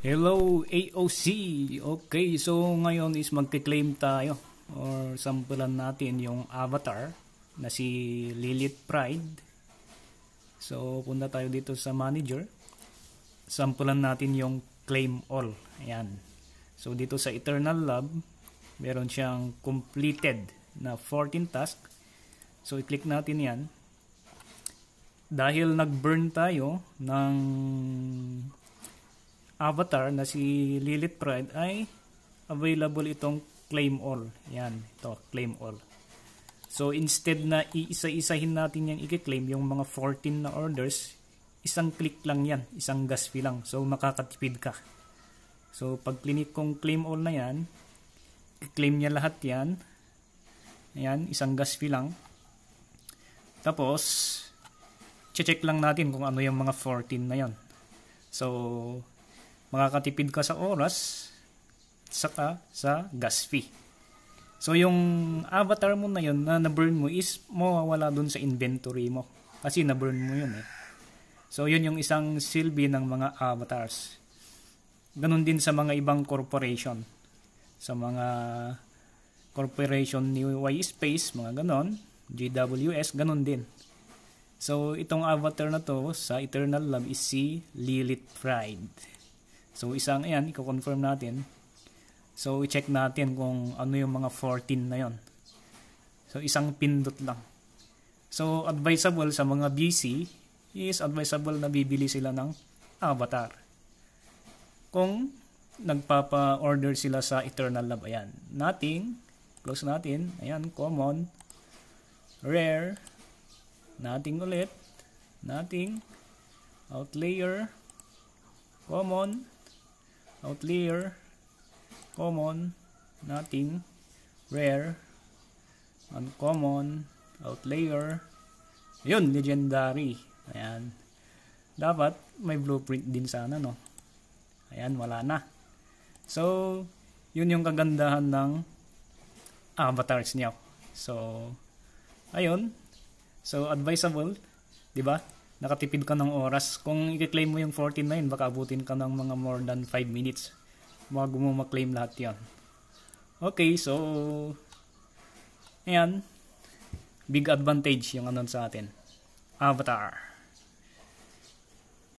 Hello AOC! Okay, so ngayon is magki-claim tayo or sampulan natin yung avatar na si Lilith Pride. So punta tayo dito sa manager. Sampulan natin yung claim all. Ayan. So dito sa Eternal Lab, meron siyang completed na 14 task. So i-click natin yan. Dahil nag-burn tayo ng avatar na si Lilith Pride, ay available itong claim all. Yan, ito, claim all. So instead na iisa-isahin natin yan i-claim yung mga 14 na orders, isang click lang yan, isang gas fee lang. So makakatipid ka. So pag clinic kong claim all na yan, i-claim niya lahat yan. Ayan, isang gas fee lang. Tapos check lang natin kung ano yung mga 14 na yan. So makakatipid ka sa oras saka sa gas fee. So yung avatar mo na yun na na-burn mo is mawawala dun sa inventory mo kasi na-burn mo yun eh. So yun yung isang silbi ng mga avatars. Ganun din sa mga ibang corporation. Sa mga corporation ni Y-Space, mga ganon, GWS, ganun din. So itong avatar na to sa Eternal Lab is si Lilith Pride. So isang ayan, i-confirm natin. So i-check natin kung ano yung mga 14 na yon. So isang pindot lang. So advisable sa mga busy is advisable na bibili sila ng avatar. Kung nagpapa-order sila sa Eternal Lab, ayan. Nothing, close natin. Ayan, common, rare, nothing ulit, nothing, outlier, common, outlier, common, nothing, rare, uncommon, outlier, yun, legendary. Ayan. Dapat may blueprint din sana, no? Ayan, wala na. So, yun yung kagandahan ng avatars niyo. So, ayun. So, advisable, di ba? Nakatipid ka ng oras. Kung i-claim mo yung 14 na yun, baka abutin ka ng mga more than 5 minutes bago mo ma-claim lahat yan. Okay, so ayan, big advantage yung anon sa atin. Avatar.